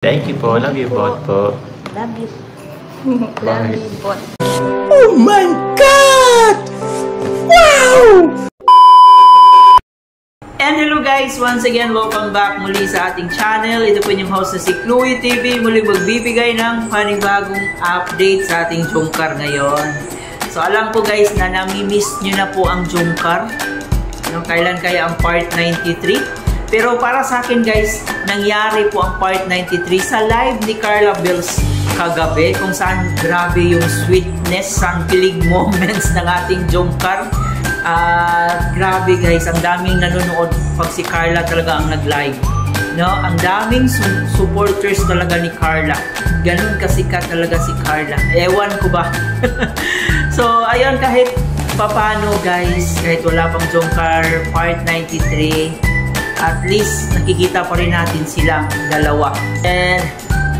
Thank you po. Love you both po. Love you. Love you both. Oh my God! Wow! And hello guys! Once again, welcome back muli sa ating channel. Ito po yung host na si Chloe TV. Muli magbibigay ng panibagong update sa ating Jungkar ngayon. So alam ko guys na nami-miss nyo na po ang Jungkar. Kailan kaya ang part 93? Pero para sa akin guys, nangyari po ang part 93 sa live ni Carla Bells kagabi, kung saan grabe yung sweetness, ang kilig moments ng ating Jungkar. Grabe guys, ang daming nanonood pag si Carla talaga ang nag-live. Ang daming supporters talaga ni Carla. Ganun kasikat talaga si Carla. Ewan ko ba? So, ayun, kahit papano guys, kahit wala pang Jungkar part 93, at least nakikita pa rin natin silang dalawa. And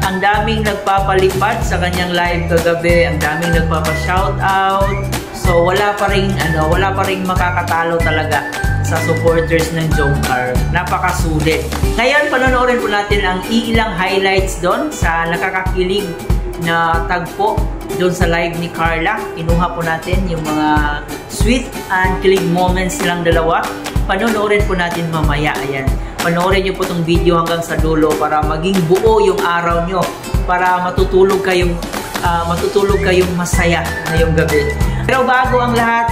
ang daming nagpapalipad sa kanyang live kagabi, ang daming nagpapa-shoutout. So wala pa ring makakatalo talaga sa supporters ng Jungkar. Napakasulit. Ngayon panonoorin po natin ang ilang highlights doon sa nakakakilig na tagpo doon sa live ni Carla. Kinuha po natin yung mga sweet and kilig moments nilang dalawa. Panonoorin po natin mamaya. Ayan. Panoorin nyo po itong video hanggang sa dulo para maging buo yung araw nyo. Para matutulog kayong masaya ngayong gabi. Pero bago ang lahat,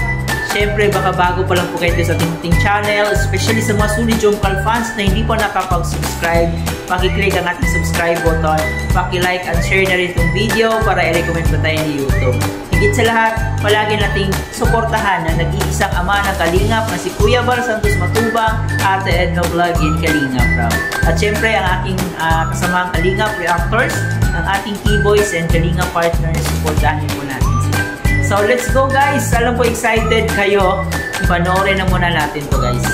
syempre baka bago pa lang po kayo sa ating channel, especially sa mga solid Jungkar fans na hindi pa nakapag-subscribe, paki-click ang ating subscribe button, paki-like and share na rin itong video para i-recommend pa tayo ni YouTube. Higit sa lahat, palagi nating suportahan na nag-iisang ama ng Kalingap na si Kuya Bar Santos Matubang, Ate Edna Vlog in Kalingap Raw. At syempre ang aking kasamang Kalingap reactors, ang ating keyboys and Kalingap partners, suportahan niyo po natin sila. So let's go guys! Alam po excited kayo, panoorin na muna natin to guys.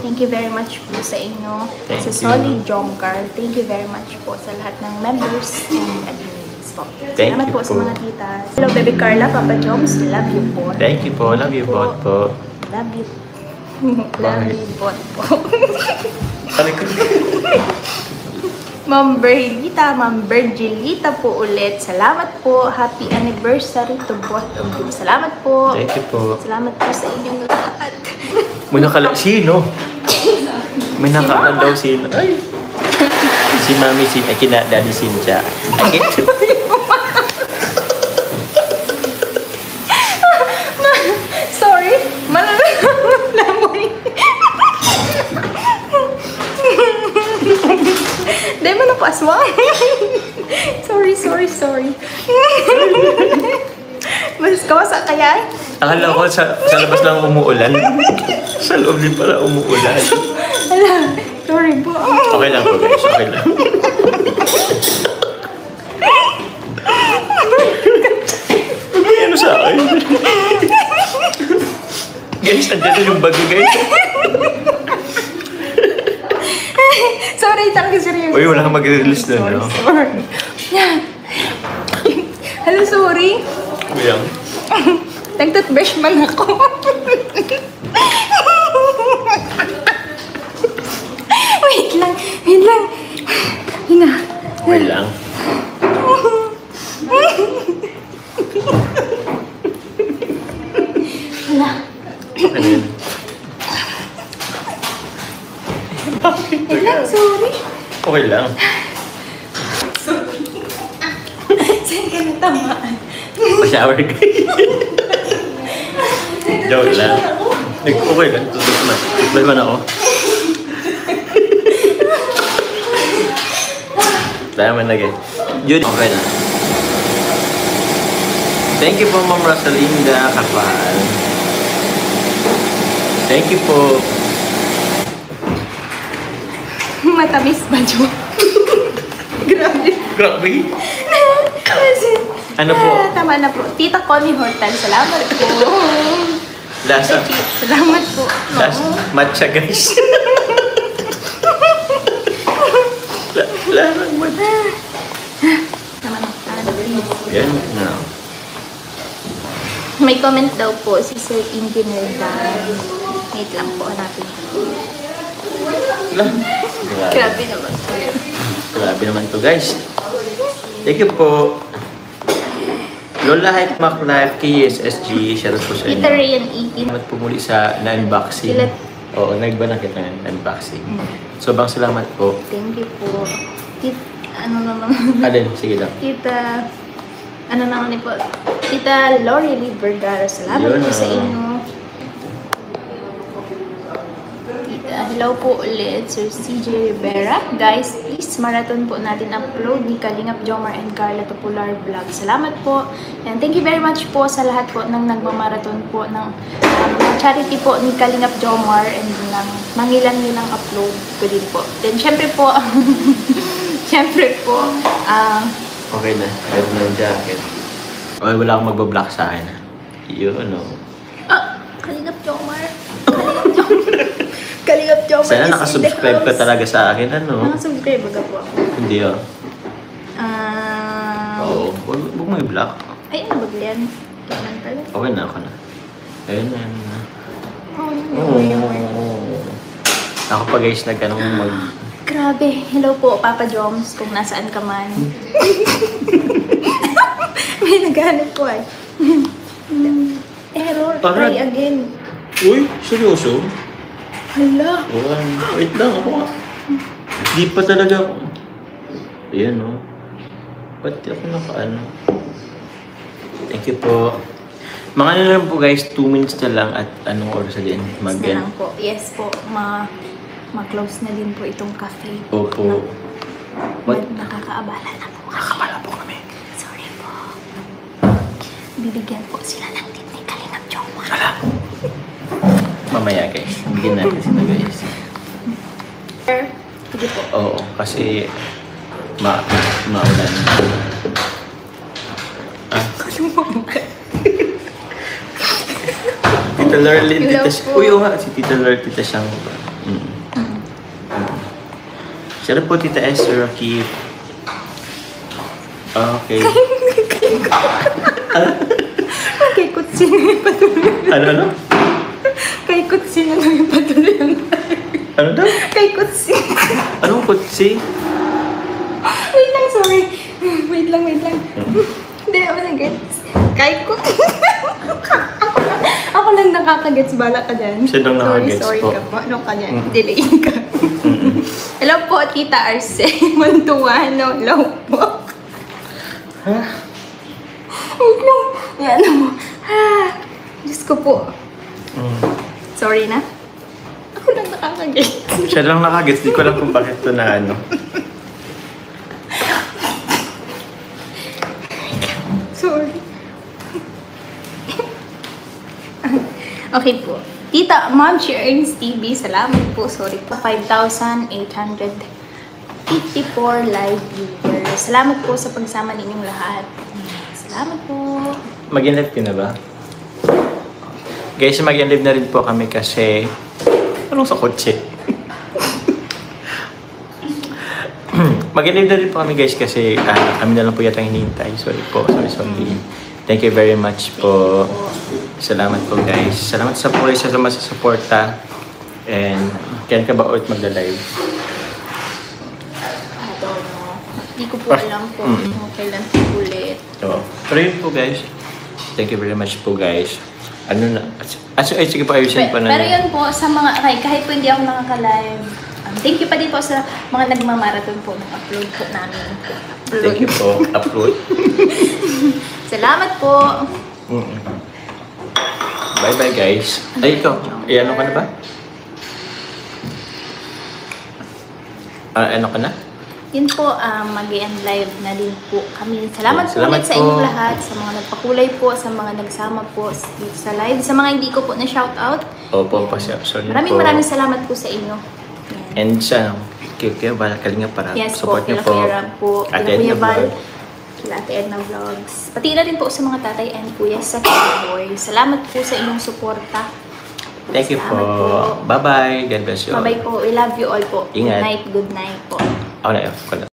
Thank you very much po sa inyo. Sa Solid Jungkar. Thank you very much po sa lahat ng members and admins po. Salamat po sa mga titas. Hello baby Carla, Papa Joms, love you po. Thank you po. Love you both po. Love you. Love you both po. Ma'am Berlita, Ma'am Virgilita po ulit. Salamat po. Happy anniversary to both of you. Salamat po. Thank you po. Salamat po sa inyong lahat. May sino? May nakalaan daw sino. Ay. Si Mami, kina Daddy Cynthia. Sorry. Malamoy. Dahil mo na po aswang. Sorry. Mas kawasa kaya? Akala ko sa labas lang umuulan. Sa loob din pala umuulan. Ala, sorry po. Okay lang po guys, okay lang. May ano sa akin? Guys, andyan yung bago guys. Sorry, talaga seryoso. Uy, wala kang mag-release doon, no? Sorry. Hello, sorry. Kuyang. Nag-toothbrush man ako. Wait lang. Hina. Okay lang. Hala. Ano yun? Wait lang, sorry. Okay lang. Saan ka natamaan? Pa-shower guys. Joke lang. Okay lang. Tutulog na. Tutulog man ako. Tama na guys. Yun. Okay lang. Thank you po Ma'am Rosalinda Kapal. Thank you po. Matamis ba, Jo? Grabe. Ano po? Tama na po. Tita Connie Hortan, salamat po. Lasa. Salamat po. Matcha guys. Larang matcha. Tama na. Yan na. May comment daw po si Sir Engineer Dan. Wait lang po, hanapin ko. Grabe naman. Grabe naman to guys. Thank you po. Lola Hype Mac Life, KSSG, shoutout po sa inyo. Kita Rayan 18. Salamat po muli sa na-unboxing. Sila- Oo, nagbanag kita ng unboxing. Sobrang salamat po. Thank you po. Ano naman? Alin, sige lang. Tita, ano naman po? Tita Lori Lee Vergara, salamat Yun, po sa inyo. Tita, hello po ulit, Sir CJ Rivera. Guys, please marathon po natin upload ni Kalingap Jomar and Carla Topular Vlog. Salamat po. And thank you very much po sa lahat po ng nagmamarathon po ng charity po ni Kalingap Jomar and ng mangilan-ngilang upload ko din po. Then syempre po, syempre po, Okay na, meron na yung jacket. Okay, wala akong magbablock sa akin. Yun, no. Kalingap Jomar. Kalingap Jomar. Kalingap Jomar. Sana nakasubscribe ka talaga sa akin, ano? Nakasubscribe ba po ako? Hindi, oh. Oo, huwag mo i-block. Ay, ano ba yan? Kailan pala? Okay na, ako na. Ayun na, ayun na. Ako pa guys, nagkanong Grabe. Hello po, Papa Joms, kung nasaan ka man. May naghanap po ay. Error, Parang- try again. Uy, seryoso? Hala. Wait lang, ako nga. Di pa talaga ako. Ayan, no. Ba't di ako nakaano? Thank you po. Mga ano lang po guys, 2 minutes na lang at anong oras na din? Na lang po. Yes po, ma-close na din po itong cafe. Opo. What? Nakakaabala na po. Nakakabala po kami. Sorry po. Bibigyan po sila ng tip ni Kalingap Jomar. Ala. Mamaya guys. Bigyan natin sila guys. Sige po. Oo, kasi maulan. Tita Lorlyn, Hello tita... po. Uy, oo nga, si Tita Lorlyn, tita siyang... Siya rin po, Tita Esther Rakif. Okay. Kay Kutsin na yung patuloy. Ano? Kay Kutsin na yung patuloy. Ano daw? Kay Kutsin. Anong kutsi? Wait lang, sorry. Wait lang. Hindi, ako nag-gets. Kay Kutsin. Ako lang nakaka-gets. Bala ka dyan. Siya lang nakaka-gets sorry po. ka po. Ano ka dyan? Delay ka. Hello po, Tita Arce. Mantuano. Hello po. Wait lang. Yan mo. Diyos ko po. Sorry na. Ako lang nakaka-gets. Siya lang nakagets. Di ko alam kung bakit ito na ano. Sorry. Okay po. Tita, Mom, she earns TV. Salamat po. Sorry po. 5,854 live viewers. Salamat po sa pagsama ninyong lahat. Salamat po. Mag-in-live ka na ba? Guys, mag-in-live na rin po kami kasi... Anong sa kotse? Mag-in-live na rin po kami guys kasi kami na lang po yata hinihintay. Sorry po. Sorry. Thank you very much po. Salamat po guys. Salamat sa po sa suporta. And kailan ka ba ulit magla-live? I don't know. Hindi ko po alam po kung kailan po ulit. So, pero yun po guys. Thank you very much po guys. Ano na? Sige po, ayusin pa na. Pero yun po, sa mga, kahit po hindi ako nakaka-live, thank you pa din po sa mga nagmamarathon po ng upload po namin. Thank you po. Upload. Salamat po. Bye-bye guys. Ay, ikaw. Ano ka na ba? Ano ka na? Yun po, mag-i-end live na din po kami. Salamat po Salamat ulit sa po. inyong lahat, sa mga nagpakulay po, sa mga nagsama po dito sa live, sa mga hindi ko po na-shoutout. Opo, sorry Maraming salamat po sa inyo. Yan. And sa Kaya Val Kalinga para Yes po, support niyo kila po. Kuya Ram po, Ate kila Kuya Edna Val, Vlog. kila Ate Edna Vlogs. Pati na rin po sa mga tatay and kuya sa Boy. Salamat po sa inyong suporta. Thank you po. Salamat po. Bye-bye. God bless you all. Bye-bye po. We love you all po. Ingat. Good night po. Ako na,